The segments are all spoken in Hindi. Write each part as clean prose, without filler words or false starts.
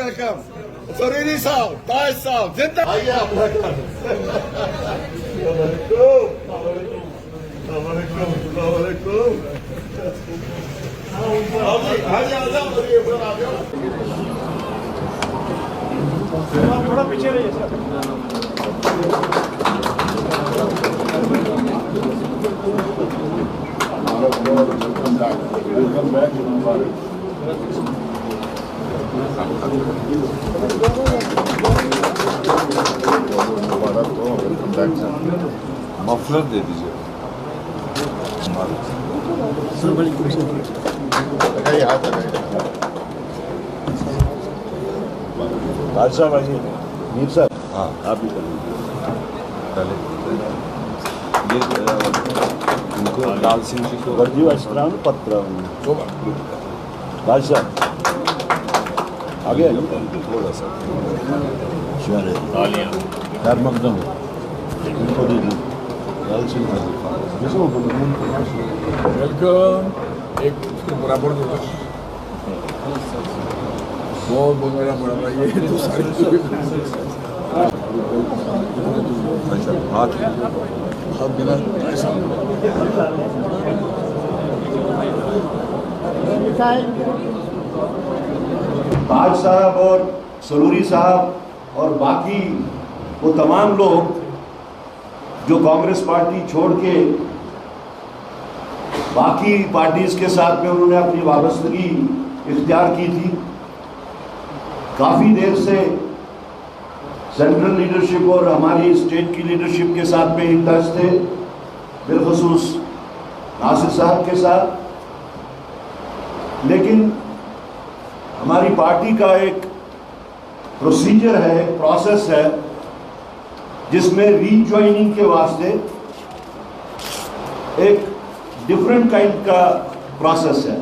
वेलकम सरूरी साहब, ताज साहब, जिंदा आइए अपना थोड़ा पीछे रहिए सर। Welcome back. मफलर दे दीजिए। बादशाह भाई मीर साहब, हाँ आप भी पहले ये इनको लाल सिंह जी को वर्दी वस्त्रान पत्र बादशाह आगे थोड़ा सा खैर मकदम इनको दे दी लाल सिंह वेलकम। एक बराबर दो बहुत बड़ा बड़ा ये तो अच्छा हाथ हाथ बिना ऐसा ताज साहब और सरूरी साहब और बाकी वो तमाम लोग जो कांग्रेस पार्टी छोड़ के बाकी पार्टीज के साथ में उन्होंने अपनी वाबस्तगी इख्तियार की थी। काफ़ी देर से सेंट्रल लीडरशिप और हमारी स्टेट की लीडरशिप के साथ में इन टच थे, बिलखुसूस नासिर साहब के साथ। लेकिन हमारी पार्टी का एक प्रोसीजर है, एक प्रोसेस है, जिसमें रीज्वाइनिंग के वास्ते एक डिफरेंट काइंड का प्रोसेस है।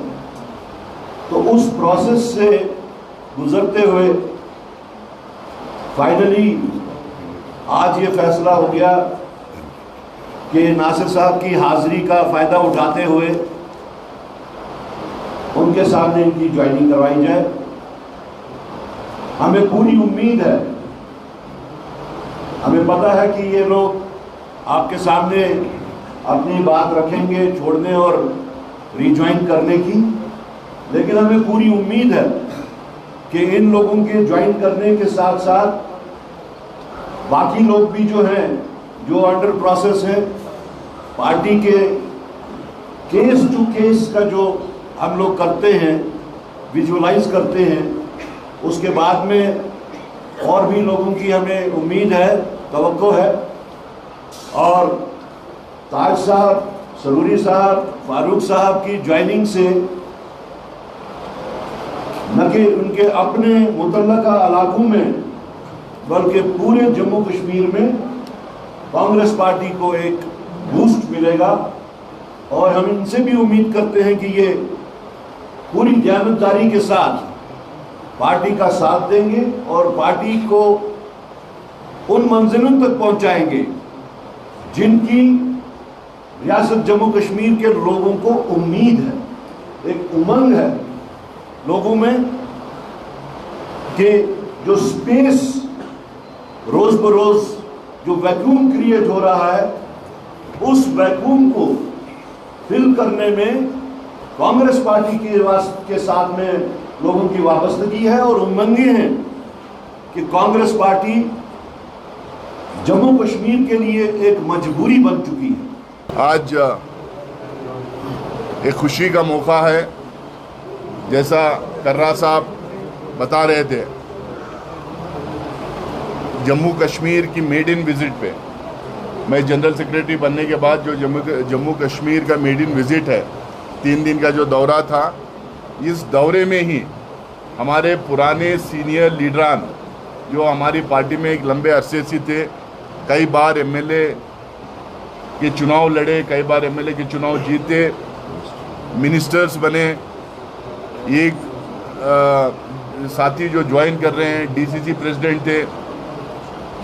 तो उस प्रोसेस से गुजरते हुए फाइनली आज ये फैसला हो गया कि नासिर साहब की हाजिरी का फ़ायदा उठाते हुए उनके सामने इनकी ज्वाइनिंग करवाई जाए। हमें पूरी उम्मीद है, हमें पता है कि ये लोग आपके सामने अपनी बात रखेंगे छोड़ने और रिज्वाइन करने की, लेकिन हमें पूरी उम्मीद है कि इन लोगों के ज्वाइन करने के साथ साथ बाकी लोग भी जो हैं, जो अंडर प्रोसेस है, पार्टी के केस टू केस का जो हम लोग करते हैं, विजुअलाइज करते हैं, उसके बाद में और भी लोगों की हमें उम्मीद है, तवक्को है। और ताज साहब, सरूरी साहब, फारूक साहब की ज्वाइनिंग से न कि उनके अपने मुतल्लका इलाकों में बल्कि पूरे जम्मू कश्मीर में कांग्रेस पार्टी को एक बूस्ट मिलेगा। और हम इनसे भी उम्मीद करते हैं कि ये पूरी दयानतदारी के साथ पार्टी का साथ देंगे और पार्टी को उन मंजिलों तक पहुंचाएंगे जिनकी रियासत जम्मू कश्मीर के लोगों को उम्मीद है, एक उमंग है लोगों में कि जो स्पेस रोज बरोज जो वैक्यूम क्रिएट हो रहा है, उस वैक्यूम को फिल करने में कांग्रेस पार्टी के साथ में लोगों की वाबस्तगी है और उमंगें हैं कि कांग्रेस पार्टी जम्मू कश्मीर के लिए एक मजबूरी बन चुकी है। आज एक खुशी का मौका है, जैसा कर्रा साहब बता रहे थे, जम्मू कश्मीर की मेड इन विज़िट पे मैं जनरल सेक्रेटरी बनने के बाद जो जम्मू कश्मीर का मेड इन विज़िट है, 3 दिन का जो दौरा था, इस दौरे में ही हमारे पुराने सीनियर लीडरान जो हमारी पार्टी में एक लंबे अरसे से थे, कई बार एमएलए के चुनाव लड़े, कई बार एमएलए के चुनाव जीते, मिनिस्टर्स बने, एक साथी जो ज्वाइन कर रहे हैं डीसीसी प्रेसिडेंट थे,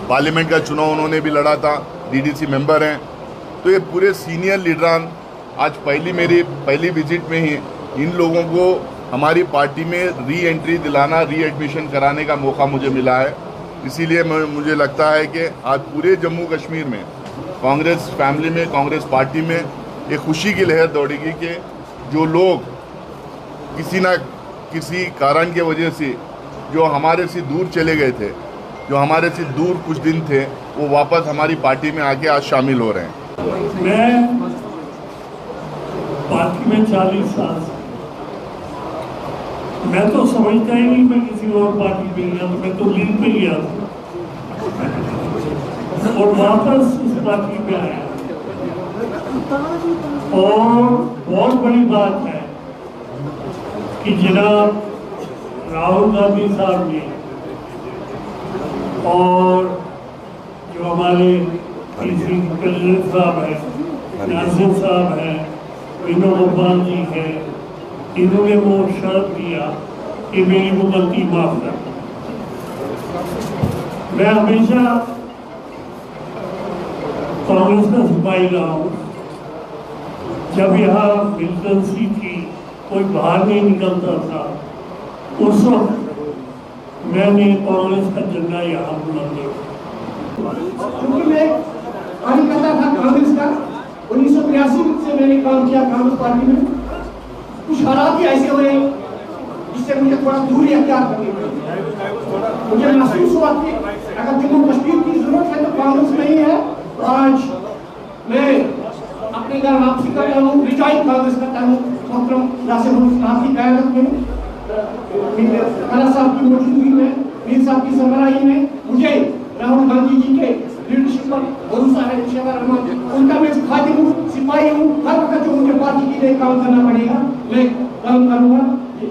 पार्लियामेंट का चुनाव उन्होंने भी लड़ा था, डीडीसी मेंबर हैं। तो ये पूरे सीनियर लीडरान आज मेरी पहली विजिट में ही इन लोगों को हमारी पार्टी में री एंट्री दिलाना, री एडमिशन कराने का मौका मुझे मिला है। इसीलिए मुझे लगता है कि आज पूरे जम्मू कश्मीर में कांग्रेस फैमिली में, कांग्रेस पार्टी में एक खुशी की लहर दौड़ेगी कि जो लोग किसी न किसी कारण की वजह से जो हमारे से दूर चले गए थे, जो हमारे से दूर कुछ दिन थे, वो वापस हमारी पार्टी में आके आज शामिल हो रहे हैं। मैं पार्टी में 40 साल से, मैं तो समझता ही नहीं मैं किसी और पार्टी में गया, तो मैं तो लीग पे गया था और वापस इस पार्टी में आया। और बहुत बड़ी बात है कि जनाब राहुल गांधी साहब ने और जो हमारे प्रेसिडेंट साहब हैं, नासिर साहब हैं, वेणुगोपाल जी हैं, इन्होंने वो शर्त दिया कि मेरी वो गलती माफ कर। मैं हमेशा कांग्रेस का सिपाही रहा हूँ। जब यहाँ मिलिटेंसी थी, कोई बाहर नहीं निकलता था, उस वक्त मैंने कांग्रेस का झंडा यहाँ बुलंद किया। क्योंकि मैं कार्यकर्ता था कांग्रेस का, 1983 से मैंने काम किया कांग्रेस पार्टी में। कुछ हालात ही ऐसे हुए जिससे मुझे थोड़ा दूरी अख्तियार करनी पड़ी। मुझे महसूस हुआ कि अगर जम्मू कश्मीर की जरूरत है तो कांग्रेस नहीं है। तो आज मैं अपने घर वापसी करता हूँ, रिजाइन कांग्रेस करता हूँ। मोहतरम नासिर साहब की क़यादत में, खाला साहब की मौजूदगी में, मीर साहब की सरबराही में मुझे राहुल गांधी जी के लीडरशिप पर भरोसा है। इंशाअल्लाह उनका मैं खादिम हूँ, सिपाही हूँ। हर वक्त जो मुझे पार्टी के लिए काम करना पड़ेगा मैं काम करूँगा।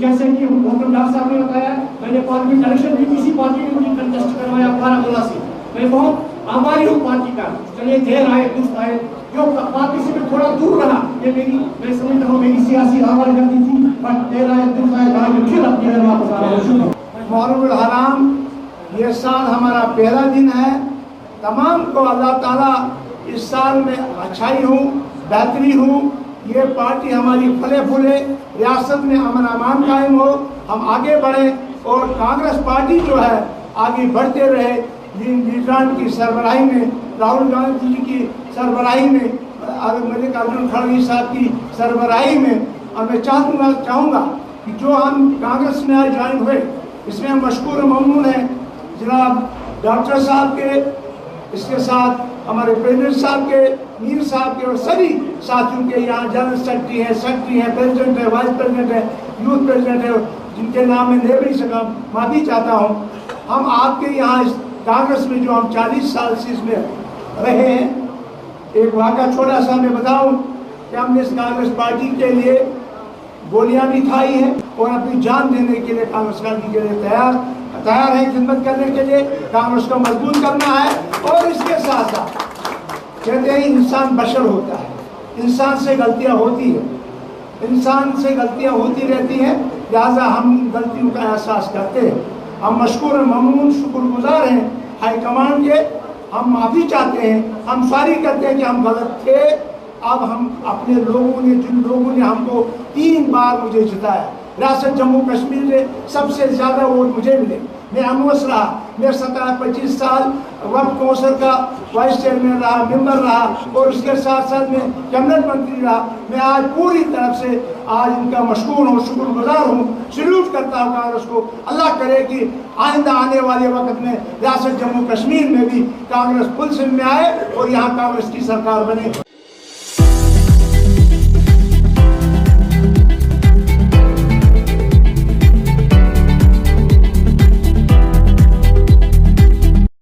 जैसे कि मोहतरम डॉक्टर साहब ने बताया, मैंने पार्लियामेंट इलेक्शन भी किसी पार्टी ने मुझे कंटेस्ट करवाया बारामूला से। मैं बहुत आभारी हूँ पार्टी का। चलिए देर आए दुरुस्त आए, जो पार्टी से मैं थोड़ा दूर रहा, ये मेरी, मैं समझता हूँ मेरी सियासी आवाज गलती थी, पर देर आए दुरुस्त आए, आज मैं फिर अपने घर वापस आ रहा हूँ। मुहर्रम हराम ये साल हमारा पहला दिन है। तमाम को अल्लाह ताला इस साल में अच्छाई हो, बेहतरी हो, ये पार्टी हमारी फले फूले, रियासत में अमन अमान कायम हो, हम आगे बढ़ें और कांग्रेस पार्टी जो है आगे बढ़ते रहे। लीडरान की सरबराही में, राहुल गांधी जी की सरबराही में, मल्लिकार्जुन खड़गे साहब की सरबराही में, और मैं चाहूँगा कि जो हम कांग्रेस में आज ज्वाइन हुए, इसमें हम मशकूर ममनून हैं जनाब डॉक्टर साहब के, इसके साथ हमारे प्रेसिडेंट साहब के, मीर साहब के और सभी साथियों के। यहाँ जनरल सेक्रेटरी है, प्रेसिडेंट है, वाइस प्रेसिडेंट है, यूथ प्रेसिडेंट है, जिनके नाम में ले नहीं सका, माफ़ी चाहता हूँ। हम आपके यहाँ इस कांग्रेस में जो हम 40 साल से इसमें रहे हैं, एक वाक़ा छोटा सा मैं बताऊँ कि हमने इस कांग्रेस पार्टी के लिए गोलियां भी खाई हैं और अपनी जान देने के लिए कांग्रेस पार्टी के लिए तैयार है खिदमत करने के लिए। कांग्रेस को मजबूत करना है और इसके साथ साथ कहते हैं इंसान बशर होता है, इंसान से गलतियां होती है, इंसान से गलतियां होती रहती हैं, लिहाजा हम गलतियों का एहसास करते हैं। हम मशकूर ममनून शुक्रगुजार हैं हाईकमान के, हम माफ़ी चाहते हैं, हम सॉरी करते हैं कि हम गलत थे। अब हम अपने लोगों ने, जिन लोगों ने हमको 3 बार मुझे जिताया, रियासत जम्मू कश्मीर में सबसे ज़्यादा वोट मुझे मिले, मैं अमवस रहा, मैं 25 साल वक्त कौंसिल का वाइस चेयरमैन रहा, मेंबर रहा और उसके साथ साथ में कैबिनेट मंत्री रहा। मैं आज पूरी तरफ से आज इनका मशकूर हूँ, शुक्रगुजार हूँ, सल्यूट करता हूँ कांग्रेस को। अल्लाह करे कि आइंदा आने वाले वक्त में रियासत जम्मू कश्मीर में भी कांग्रेस फुल सिम में आए और यहाँ कांग्रेस की सरकार बने।